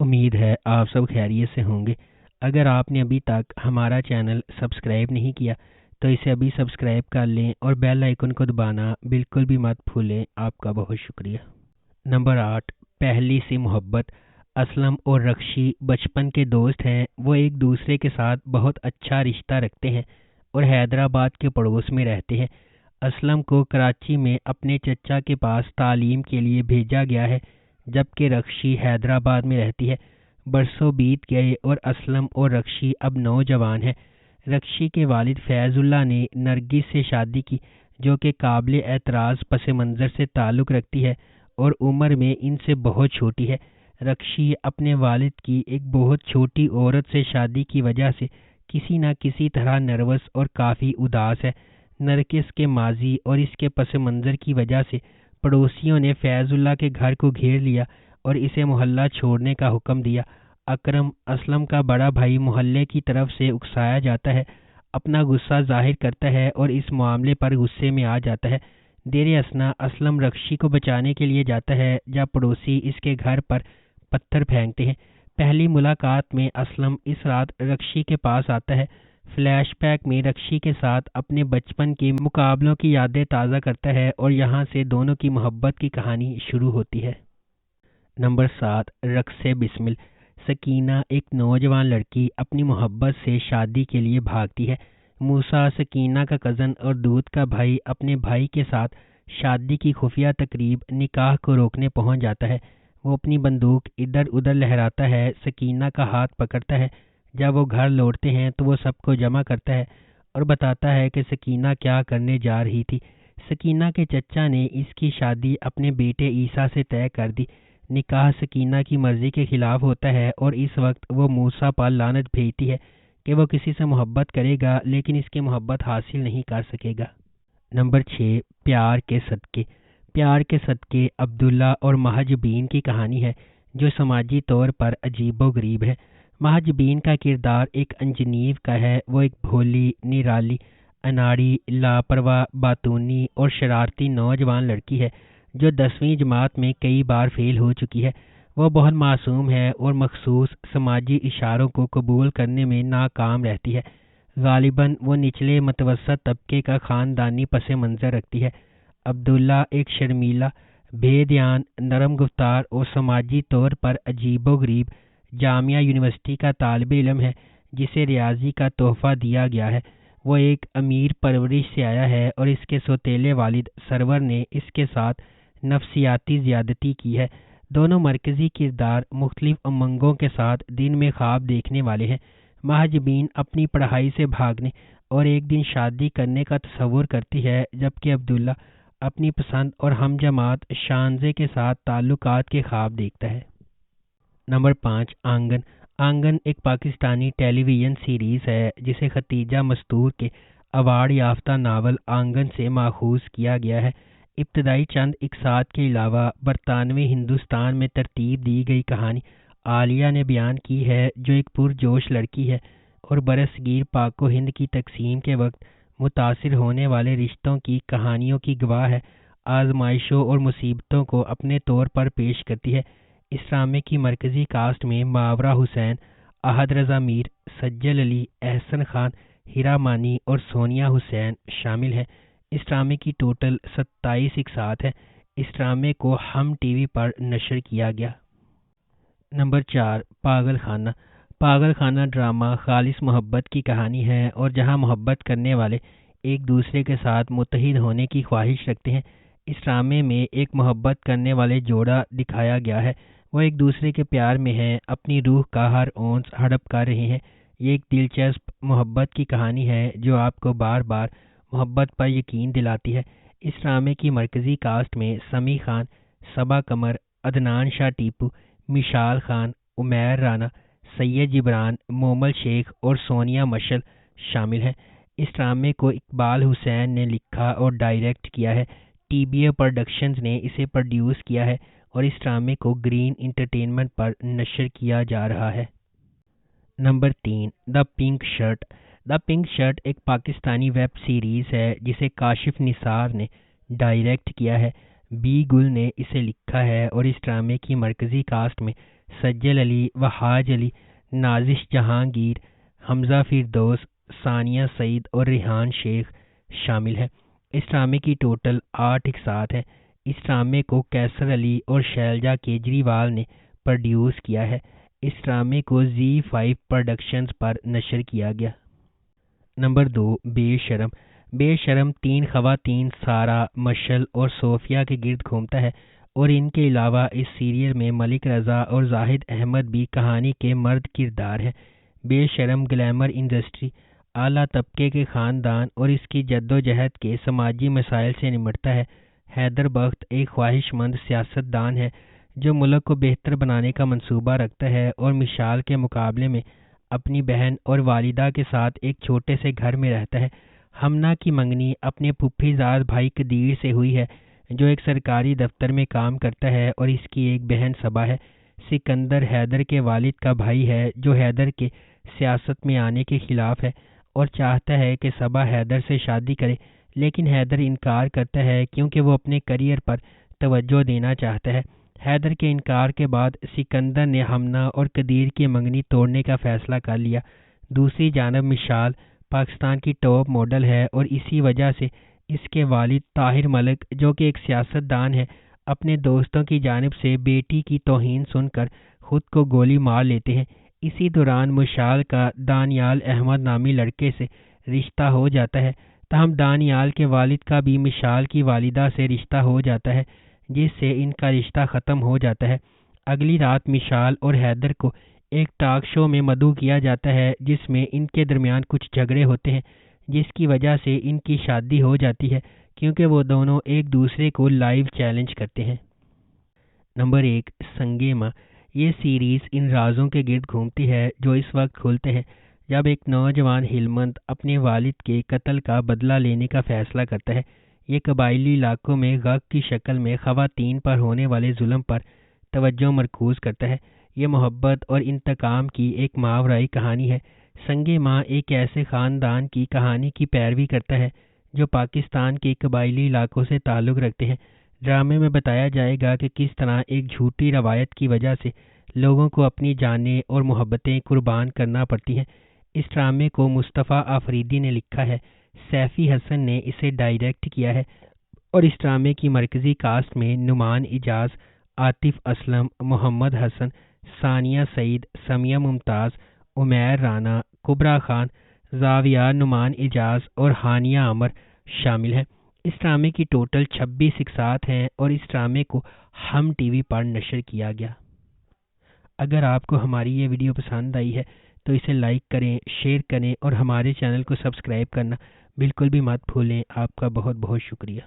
امید ہے آپ سب خیریت سے ہوں گے۔ اگر آپ نے ابھی تک ہمارا چینل سبسکرائب نہیں کیا تو اسے ابھی سبسکرائب کر لیں اور بیل آئیکن کو دبانا بالکل بھی مت بھولیں۔ آپ کا بہت شکریہ۔ نمبر 8، پہلی سی محبت۔ اسلم اور رکشی بچپن کے دوست ہیں۔ وہ ایک دوسرے کے ساتھ بہت اچھا رشتہ رکھتے ہیں اور حیدرآباد کے پڑوس میں رہتے ہیں۔ اسلم کو کراچی میں اپنے چچا کے پاس تعلیم کے لیے بھیجا گیا ہے، جبکہ رکشی حیدرآباد میں رہتی ہے۔ برسوں بیت گئے اور اسلم اور رکشی اب نوجوان ہیں۔ رکشی کے والد فیض اللہ نے نرگس سے شادی کی، جو کہ قابل اعتراض پس منظر سے تعلق رکھتی ہے اور عمر میں ان سے بہت چھوٹی ہے۔ رکشی اپنے والد کی ایک بہت چھوٹی عورت سے شادی کی وجہ سے کسی نہ کسی طرح نروس اور کافی اداس ہے۔ نرگس کے ماضی اور اس کے پس منظر کی وجہ سے پڑوسیوں نے فیض اللہ کے گھر کو گھیر لیا اور اسے محلہ چھوڑنے کا حکم دیا۔ اکرم، اسلم کا بڑا بھائی، محلے کی طرف سے اکسایا جاتا ہے، اپنا غصہ ظاہر کرتا ہے اور اس معاملے پر غصے میں آ جاتا ہے۔ دیر اثنا اسلم رکشی کو بچانے کے لیے جاتا ہے، جب پڑوسی اس کے گھر پر پتھر پھینکتے ہیں۔ پہلی ملاقات میں اسلم اس رات رکشی کے پاس آتا ہے۔ فلیش بیک میں رکشی کے ساتھ اپنے بچپن کے مقابلوں کی یادیں تازہ کرتا ہے اور یہاں سے دونوں کی محبت کی کہانی شروع ہوتی ہے۔ نمبر 7، رقص بسمل۔ سکینہ، ایک نوجوان لڑکی، اپنی محبت سے شادی کے لیے بھاگتی ہے۔ موسیٰ، سکینہ کا کزن اور دودھ کا بھائی، اپنے بھائی کے ساتھ شادی کی خفیہ تقریب نکاح کو روکنے پہنچ جاتا ہے۔ وہ اپنی بندوق ادھر ادھر لہراتا ہے، سکینہ کا ہاتھ پکڑتا ہے۔ جب وہ گھر لوٹتے ہیں تو وہ سب کو جمع کرتا ہے اور بتاتا ہے کہ سکینہ کیا کرنے جا رہی تھی۔ سکینہ کے چچا نے اس کی شادی اپنے بیٹے عیسیٰ سے طے کر دی۔ نکاح سکینہ کی مرضی کے خلاف ہوتا ہے اور اس وقت وہ موسیٰ پر لعنت بھیجتی ہے کہ وہ کسی سے محبت کرے گا لیکن اس کی محبت حاصل نہیں کر سکے گا۔ نمبر 6، پیار کے صدقے۔ پیار کے صدقے عبداللہ اور مہاجبین کی کہانی ہے، جو سماجی طور پر عجیب و غریب ہے۔ مہاجبین کا کردار ایک انجنیو کا ہے۔ وہ ایک بھولی، نرالی، اناڑی، لاپرواہ، باتونی اور شرارتی نوجوان لڑکی ہے جو 10ویں جماعت میں کئی بار فیل ہو چکی ہے۔ وہ بہت معصوم ہے اور مخصوص سماجی اشاروں کو قبول کرنے میں ناکام رہتی ہے۔ غالباً وہ نچلے متوسط طبقے کا خاندانی پس منظر رکھتی ہے۔ عبداللہ ایک شرمیلا، بے دھیان، نرم گفتار اور سماجی طور پر عجیب و غریب جامعہ یونیورسٹی کا طالب علم ہے جسے ریاضی کا تحفہ دیا گیا ہے۔ وہ ایک امیر پرورش سے آیا ہے اور اس کے سوتیلے والد سرور نے اس کے ساتھ نفسیاتی زیادتی کی ہے۔ دونوں مرکزی کردار مختلف امنگوں کے ساتھ دن میں خواب دیکھنے والے ہیں۔ مہاجبین اپنی پڑھائی سے بھاگنے اور ایک دن شادی کرنے کا تصور کرتی ہے، جبکہ عبداللہ اپنی پسند اور ہم جماعت شانزے کے ساتھ تعلقات کے خواب دیکھتا ہے۔ نمبر 5، آنگن۔ آنگن ایک پاکستانی ٹیلی ویژن سیریز ہے جسے ختیجہ مستور کے ایوارڈ یافتہ ناول آنگن سے ماخوذ کیا گیا ہے۔ ابتدائی چند اقساط کے علاوہ برطانوی ہندوستان میں ترتیب دی گئی کہانی عالیہ نے بیان کی ہے، جو ایک پرجوش لڑکی ہے اور برصغیر پاک و ہند کی تقسیم کے وقت متاثر ہونے والے رشتوں کی کہانیوں کی گواہ ہے۔ آزمائشوں اور مصیبتوں کو اپنے طور پر پیش کرتی ہے۔ اس ڈرامے کی مرکزی کاسٹ میں ماورا حسین، احد رضا میر، سجل علی، احسن خان، ہیرا مانی اور سونیا حسین شامل ہیں۔ اس ڈرامے کی ٹوٹل 27 اقساط ہے۔ اس ڈرامے کو ہم ٹی وی پر نشر کیا گیا۔ نمبر 4، پاگل خانہ۔ پاگل خانہ ڈرامہ خالص محبت کی کہانی ہے اور جہاں محبت کرنے والے ایک دوسرے کے ساتھ متحد ہونے کی خواہش رکھتے ہیں۔ اس ڈرامے میں ایک محبت کرنے والے جوڑا دکھایا گیا ہے۔ وہ ایک دوسرے کے پیار میں ہیں، اپنی روح کا ہر اونس ہڑپ کر رہے ہیں۔ یہ ایک دلچسپ محبت کی کہانی ہے جو آپ کو بار بار محبت پر یقین دلاتی ہے۔ اس ڈرامے کی مرکزی کاسٹ میں سمیع خان، صبا قمر، عدنان شاہ ٹیپو، مشال خان، عمیر رانا، سید جبران، مومل شیخ اور سونیا مشل شامل ہیں۔ اس ڈرامے کو اقبال حسین نے لکھا اور ڈائریکٹ کیا ہے۔ ٹی بی اے پروڈکشنز نے اسے پروڈیوس کیا ہے اور اس ڈرامے کو گرین انٹرٹینمنٹ پر نشر کیا جا رہا ہے۔ نمبر 3، دا پنک شرٹ۔ دا پنک شرٹ ایک پاکستانی ویب سیریز ہے جسے کاشف نثار نے ڈائریکٹ کیا ہے۔ بی گل نے اسے لکھا ہے اور اس ڈرامے کی مرکزی کاسٹ میں سجل علی، وہاج علی، نازش جہانگیر، حمزہ فردوس، ثانیہ سعید اور ریحان شیخ شامل ہے۔ اس ڈرامے کی ٹوٹل 8 اقساط ہے۔ اس ڈرامے کو کیسر علی اور شیلجا کیجریوال نے پروڈیوس کیا ہے۔ اس ڈرامے کو زی5 پروڈکشنز پر نشر کیا گیا۔ نمبر 2، بے شرم۔ بے شرم 3 خواتین سارہ، مشل اور صوفیہ کے گرد گھومتا ہے، اور ان کے علاوہ اس سیریل میں ملک رضا اور زاہد احمد بھی کہانی کے مرد کردار ہیں۔ بے شرم گلیمر انڈسٹری، اعلیٰ طبقے کے خاندان اور اس کی جدوجہد کے سماجی مسائل سے نمٹتا ہے۔ حیدر بخت ایک خواہش مند سیاست دان ہے جو ملک کو بہتر بنانے کا منصوبہ رکھتا ہے اور مشال کے مقابلے میں اپنی بہن اور والدہ کے ساتھ ایک چھوٹے سے گھر میں رہتا ہے۔ ہمنا کی منگنی اپنے پھوپھی زاد بھائی قدیر سے ہوئی ہے جو ایک سرکاری دفتر میں کام کرتا ہے، اور اس کی ایک بہن صبا ہے۔ سکندر حیدر کے والد کا بھائی ہے جو حیدر کے سیاست میں آنے کے خلاف ہے اور چاہتا ہے کہ صبا حیدر سے شادی کرے، لیکن حیدر انکار کرتا ہے کیونکہ وہ اپنے کیریئر پر توجہ دینا چاہتا ہے۔ حیدر کے انکار کے بعد سکندر نے ہمنا اور قدیر کی منگنی توڑنے کا فیصلہ کر لیا۔ دوسری جانب مشال پاکستان کی ٹاپ ماڈل ہے اور اسی وجہ سے اس کے والد طاہر ملک جو کہ ایک سیاست دان ہے اپنے دوستوں کی جانب سے بیٹی کی توہین سن کر خود کو گولی مار لیتے ہیں۔ اسی دوران مشال کا دانیال احمد نامی لڑکے سے رشتہ ہو جاتا ہے، تاہم دانیال کے والد کا بھی مشال کی والدہ سے رشتہ ہو جاتا ہے جس سے ان کا رشتہ ختم ہو جاتا ہے۔ اگلی رات مشال اور حیدر کو ایک ٹاک شو میں مدعو کیا جاتا ہے جس میں ان کے درمیان کچھ جھگڑے ہوتے ہیں جس کی وجہ سے ان کی شادی ہو جاتی ہے کیونکہ وہ دونوں ایک دوسرے کو لائیو چیلنج کرتے ہیں۔ نمبر 1، سنگے ماں۔ یہ سیریز ان رازوں کے گرد گھومتی ہے جو اس وقت کھلتے ہیں جب ایک نوجوان ہلمند اپنے والد کے قتل کا بدلہ لینے کا فیصلہ کرتا ہے۔ یہ قبائلی علاقوں میں غگ کی شکل میں خواتین پر ہونے والے ظلم پر توجہ مرکوز کرتا ہے۔ یہ محبت اور انتقام کی ایک ماورائی کہانی ہے۔ سنگے ماں ایک ایسے خاندان کی کہانی کی پیروی کرتا ہے جو پاکستان کے قبائلی علاقوں سے تعلق رکھتے ہیں۔ ڈرامے میں بتایا جائے گا کہ کس طرح ایک جھوٹی روایت کی وجہ سے لوگوں کو اپنی جانیں اور محبتیں قربان کرنا پڑتی ہیں۔ اس ڈرامے کو مصطفیٰ آفریدی نے لکھا ہے، سیفی حسن نے اسے ڈائریکٹ کیا ہے، اور اس ڈرامے کی مرکزی کاسٹ میں نعمان اجاز، عاطف اسلم، محمد حسن، ثانیہ سعید، سمیہ ممتاز، عمیر رانا، کبرا خان، زاویہ نعمان اجاز اور ہانیہ عمر شامل ہیں۔ اس ڈرامے کی ٹوٹل 26 اقساط ہیں اور اس ڈرامے کو ہم ٹی وی پر نشر کیا گیا۔ اگر آپ کو ہماری یہ ویڈیو پسند آئی ہے تو اسے لائک کریں، شیئر کریں اور ہمارے چینل کو سبسکرائب کرنا بالکل بھی مت بھولیں۔ آپ کا بہت بہت شکریہ۔